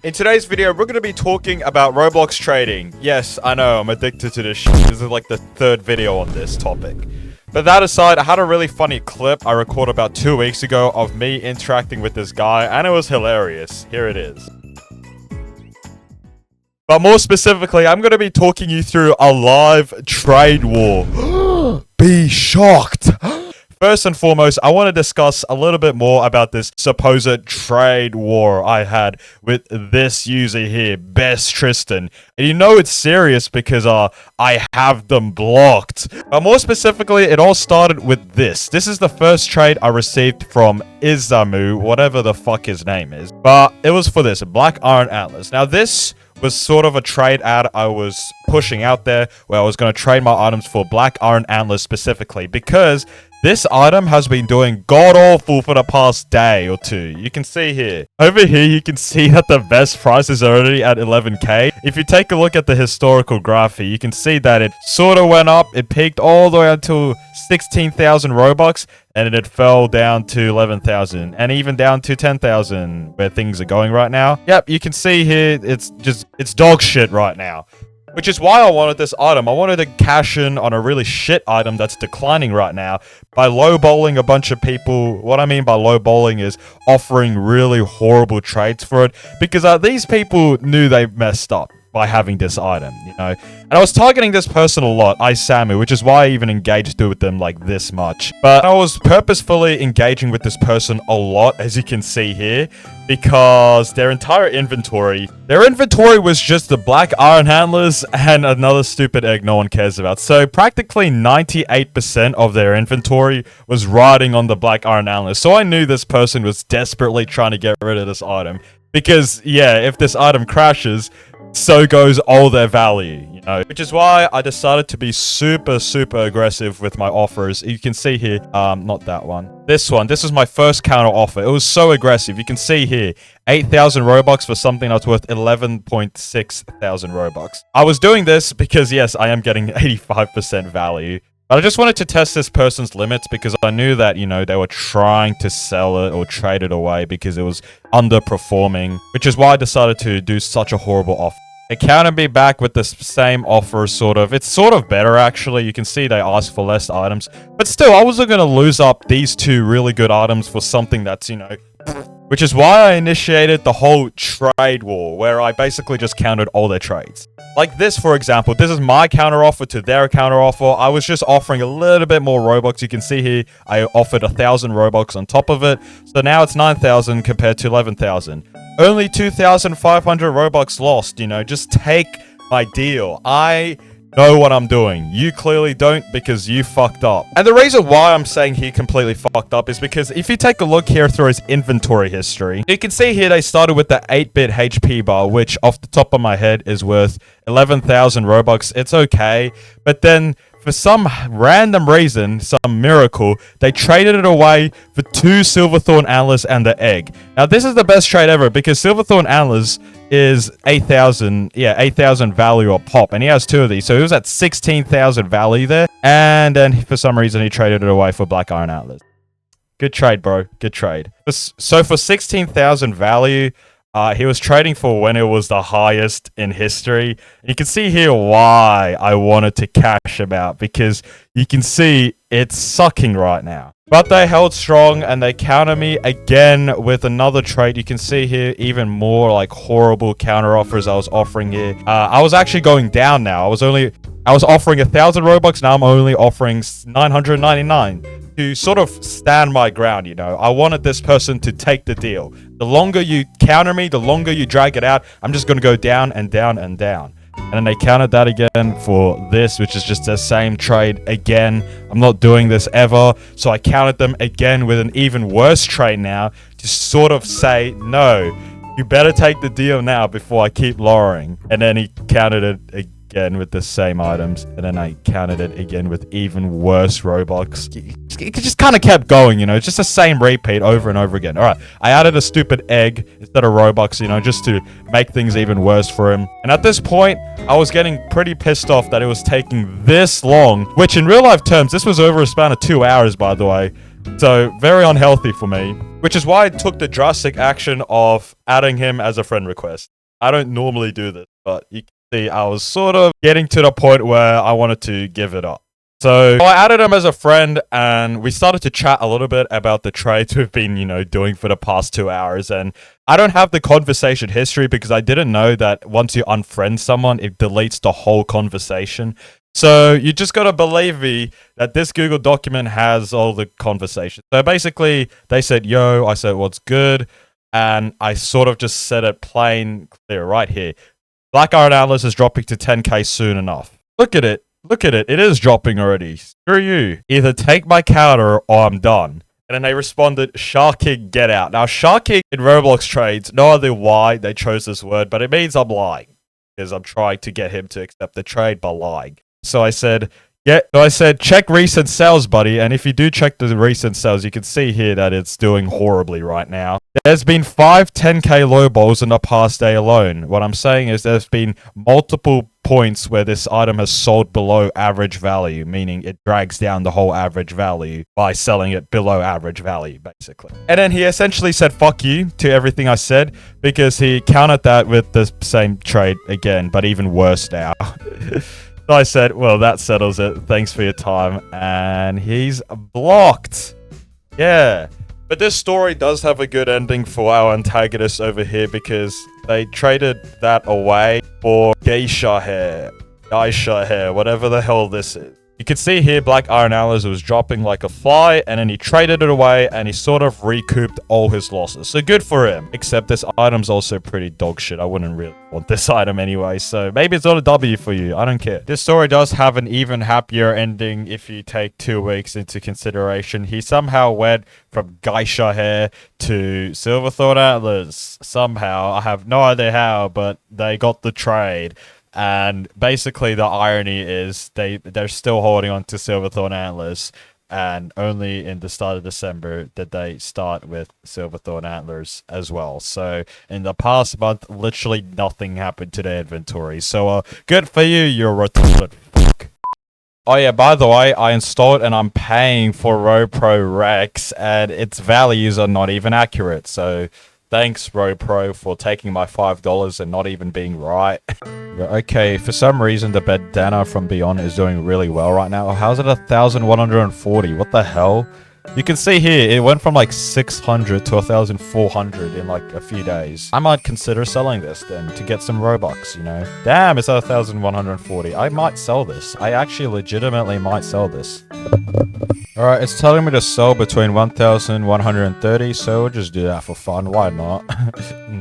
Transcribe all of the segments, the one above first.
In today's video, we're going to be talking about Roblox trading. Yes, I know, I'm addicted to this shit. This is like the third video on this topic. But that aside, I had a really funny clip I recorded about 2 weeks ago of me interacting with this guy, and it was hilarious. Here it is. But more specifically, I'm going to be talking you through a live trade war. Be shocked. First and foremost, I want to discuss a little bit more about this supposed trade war I had with this user here, Best Tristan. And you know it's serious because I have them blocked. But more specifically, it all started with this. This is the first trade I received from Izamu, whatever the fuck his name is. But it was for this, Black Iron Atlas. Now this was sort of a trade ad I was pushing out there where I was going to trade my items for Black Iron Atlas specifically because this item has been doing god-awful for the past day or two. You can see here. Over here, you can see that the best price is already at 11k. If you take a look at the historical graph here, you can see that it sort of went up. It peaked all the way until 16,000 Robux, and then it fell down to 11,000, and even down to 10,000, where things are going right now. Yep, you can see here, it's dog shit right now. Which is why I wanted this item. I wanted to cash in on a really shit item that's declining right now by lowballing a bunch of people. What I mean by lowballing is offering really horrible trades for it. Because these people knew they messed up by having this item, you know. And I was targeting this person a lot, Isamu, which is why I even engaged with them like this much. But I was purposefully engaging with this person a lot, as you can see here, because their entire inventory was just the Black Iron Handlers and another stupid egg no one cares about. So practically 98% of their inventory was riding on the Black Iron Handlers. So I knew this person was desperately trying to get rid of this item. Because, yeah, if this item crashes, so goes all their value, you know. Which is why I decided to be super aggressive with my offers. You can see here, not that one. This one. This is my first counter offer. It was so aggressive. You can see here, 8,000 Robux for something that's worth 11.6 thousand Robux. I was doing this because, yes, I am getting 85% value. But I just wanted to test this person's limits because I knew that, you know, they were trying to sell it or trade it away because it was underperforming, which is why I decided to do such a horrible offer. They countered me back with the same offer, sort of. It's sort of better, actually. You can see they asked for less items. But still, I wasn't going to lose up these two really good items for something that's, you know... Which is why I initiated the whole trade war, where I basically just countered all their trades. Like this, for example. This is my counteroffer to their counteroffer. I was just offering a little bit more Robux. You can see here, I offered 1,000 Robux on top of it. So now it's 9,000 compared to 11,000. Only 2,500 Robux lost, you know. Just take my deal. I know what I'm doing. You clearly don't because you fucked up. And the reason why I'm saying he completely fucked up is because if you take a look here through his inventory history, you can see here they started with the 8-bit HP bar, which off the top of my head is worth 11,000 Robux. It's okay. But then for some random reason, some miracle, they traded it away for 2 Silverthorn Antlers and the egg. Now, this is the best trade ever because Silverthorn Antlers is 8,000, yeah, 8,000 value a pop, and he has 2 of these, so he was at 16,000 value there, and then for some reason he traded it away for Black Iron Atlas. Good trade, bro. Good trade. So for 16,000 value, he was trading for when it was the highest in history. You can see here why I wanted to cash him out, because you can see it's sucking right now. But they held strong and they countered me again with another trade. You can see here even more like horrible counter offers I was offering here. I was actually going down now. I was offering 1,000 Robux. Now I'm only offering 999 to sort of stand my ground, you know. I wanted this person to take the deal. The longer you counter me, the longer you drag it out, I'm just going to go down and down and down. And then they countered that again for this, which is just the same trade again. I'm not doing this ever. So I countered them again with an even worse trade now to sort of say, no, you better take the deal now before I keep lowering. And then he countered it again with the same items. And then I countered it again with even worse Robux. It just kind of kept going, you know. It's just the same repeat over and over again. All right, I added a stupid egg instead of Robux, you know, just to make things even worse for him. And at this point, I was getting pretty pissed off that it was taking this long, which in real life terms, this was over a span of 2 hours, by the way. So very unhealthy for me, which is why I took the drastic action of adding him as a friend request. I don't normally do this, but you can see I was sort of getting to the point where I wanted to give it up. So I added him as a friend, and we started to chat a little bit about the trades we've been, doing for the past 2 hours. And I don't have the conversation history because I didn't know that once you unfriend someone, it deletes the whole conversation. So you just gotta believe me that this Google document has all the conversation. So basically, they said, yo, I said, what's good? And I sort of just said it plain clear right here. Black Iron Atlas is dropping to 10k soon enough. Look at it. Look at it. It is dropping already. Screw you. Either take my counter or I'm done. And then they responded, Shark King, get out. Now, Shark King in Roblox trades, no idea why they chose this word, but it means I'm lying. Because I'm trying to get him to accept the trade by lying. So I said, check recent sales, buddy. And if you do check the recent sales, you can see here that it's doing horribly right now. There's been 5 10k low balls in the past day alone. What I'm saying is there's been multiple points where this item has sold below average value, meaning it drags down the whole average value by selling it below average value, basically. And then he essentially said, fuck you to everything I said, because he countered that with the same trade again, but even worse now. So I said, well, that settles it. Thanks for your time. And he's blocked. Yeah. But this story does have a good ending for our antagonist over here because they traded that away for geisha hair, whatever the hell this is. You can see here Black Iron Atlas was dropping like a fly, and then he traded it away and he sort of recouped all his losses. So good for him. Except this item's also pretty dog shit. I wouldn't really want this item anyway, so maybe it's not a W for you. I don't care. This story does have an even happier ending if you take 2 weeks into consideration. He somehow went from geisha hair to Silverthorn Atlas. Somehow. I have no idea how, but they got the trade. And basically the irony is they're still holding on to Silverthorn Antlers, and only in the start of December did they start with Silverthorn Antlers as well. So in the past month, literally nothing happened to their inventory. So good for you, you retarded fuck. Oh yeah, by the way, I installed and I'm paying for RoPro Rex, and its values are not even accurate. So thanks, RoPro, for taking my $5 and not even being right. Okay, for some reason, the bandana from Beyond is doing really well right now. How's it 1,140? What the hell? You can see here, it went from like 600 to 1,400 in like a few days. I might consider selling this then to get some Robux, Damn, it's at 1,140. I might sell this. I actually legitimately might sell this. Alright, it's telling me to sell between 1,130, so we'll just do that for fun. Why not?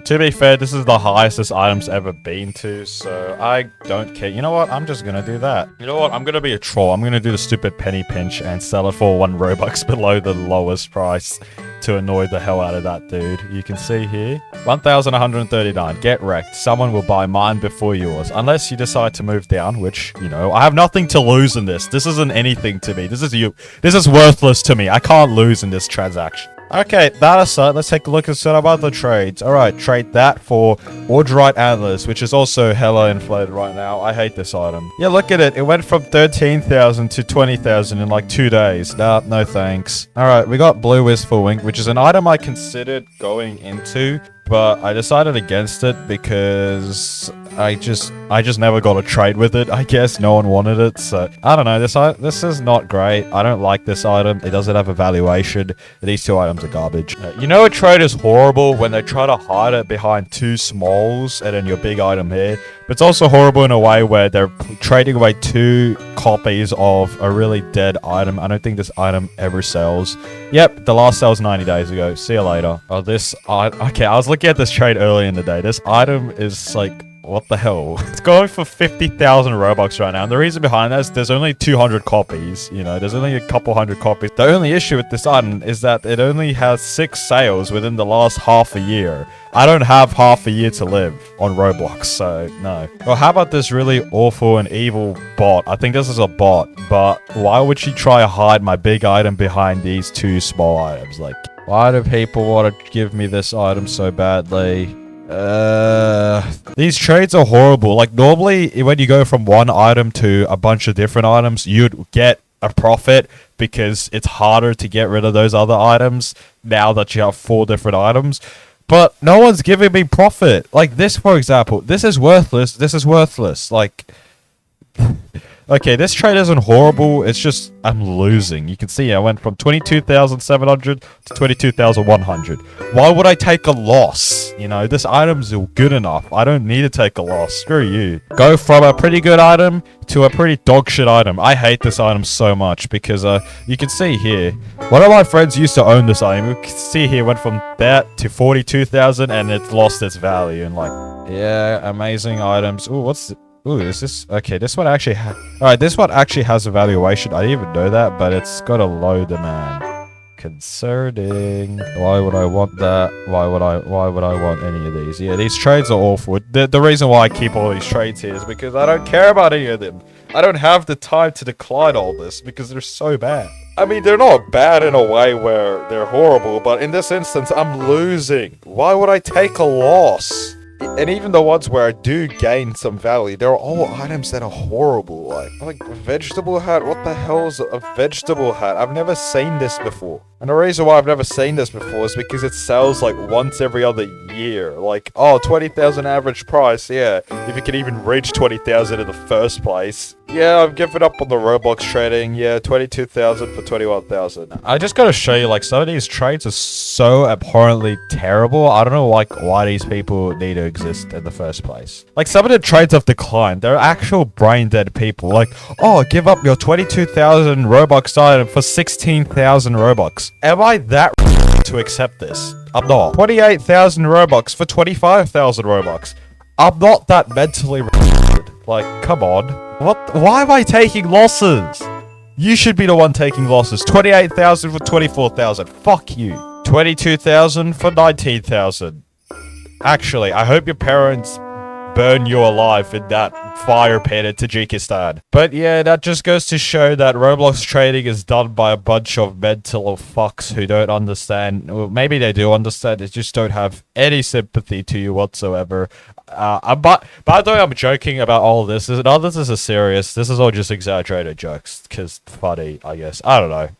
To be fair, this is the highest this item's ever been to, so I don't care. You know what? I'm just gonna do that. You know what? I'm gonna be a troll. I'm gonna do the stupid penny pinch and sell it for 1 Robux below the lowest price to annoy the hell out of that dude. You can see here, 1,139. Get wrecked. Someone will buy mine before yours. Unless you decide to move down, which, I have nothing to lose in this. This isn't anything to me. This is worthless to me. I can't lose in this transaction. Okay, that aside, let's take a look at some other trades. Alright, trade that for Orderite Atlas, which is also hella inflated right now. I hate this item. Yeah, look at it. It went from 13,000 to 20,000 in like 2 days. Nah, no thanks. Alright, we got Blue Wistful Wing, which is an item I considered going into, but I decided against it because I just never got a trade with it. I guess no one wanted it, so I don't know. This is not great. I don't like this item. It doesn't have a valuation. These 2 items are garbage. A trade is horrible when they try to hide it behind 2 smalls and then your big item here. But it's also horrible in a way where they're trading away 2 copies of a really dead item. I don't think this item ever sells. Yep, the last sale was 90 days ago. See you later. Oh, okay, I was looking at this trade earlier in the day. This item is like, what the hell? It's going for 50,000 Robux right now. And the reason behind that is there's only 200 copies. There's only a couple hundred copies. The only issue with this item is that it only has 6 sales within the last half a year. I don't have half a year to live on Roblox, so no. Well, how about this really awful and evil bot? I think this is a bot, but why would she try to hide my big item behind these 2 small items? Like, why do people want to give me this item so badly? These trades are horrible. Like, normally when you go from one item to a bunch of different items, you'd get a profit because it's harder to get rid of those other items now that you have 4 different items. But no one's giving me profit. Like this, for example. This is worthless. This is worthless. Like, okay, this trade isn't horrible. It's just I'm losing. You can see I went from 22,700 to 22,100. Why would I take a loss? You know, this item's good enough. I don't need to take a loss. Screw you. Go from a pretty good item to a pretty dog shit item. I hate this item so much because you can see here. One of my friends used to own this item. You can see here went from that to 42,000 and it's lost its value. And like, yeah, amazing items. Ooh, what's ooh, is this... Okay, this one actually... Alright, this one actually has a valuation. I didn't even know that, but it's got a low demand. Concerning. Why would I want that? Why would I want any of these? Yeah, these trades are awful. The reason why I keep all these trades here is because I don't care about any of them. I don't have the time to decline all this because they're so bad. I mean, they're not bad in a way where they're horrible, but in this instance, I'm losing. Why would I take a loss? And even the ones where I do gain some value, they're all items that are horrible. Like vegetable hat. What the hell is a vegetable hat? I've never seen this before. And the reason why I've never seen this before is because it sells like once every other year. Like, oh, 20,000 average price. Yeah, if you can even reach 20,000 in the first place. Yeah, I've given up on the Roblox trading. Yeah, 22,000 for 21,000. I just gotta show you, like, some of these trades are so abhorrently terrible. I don't know, like, why these people need to exist in the first place. Like, some of the trades have declined. They're actual brain-dead people. Like, oh, give up your 22,000 Robux item for 16,000 Robux. Am I that to accept this? I'm not. 28,000 Robux for 25,000 Robux. I'm not that mentally like, come on. What? Why am I taking losses? You should be the one taking losses. 28,000 for 24,000. Fuck you. 22,000 for 19,000. Actually, I hope your parents burn you alive in that fire pit in Tajikistan. But yeah, that just goes to show that Roblox trading is done by a bunch of mental fucks who don't understand. Well, maybe they do understand, they just don't have any sympathy to you whatsoever. By the way, I'm joking about all of this. None of this is serious. This is all just exaggerated jokes, because funny, I guess. I don't know.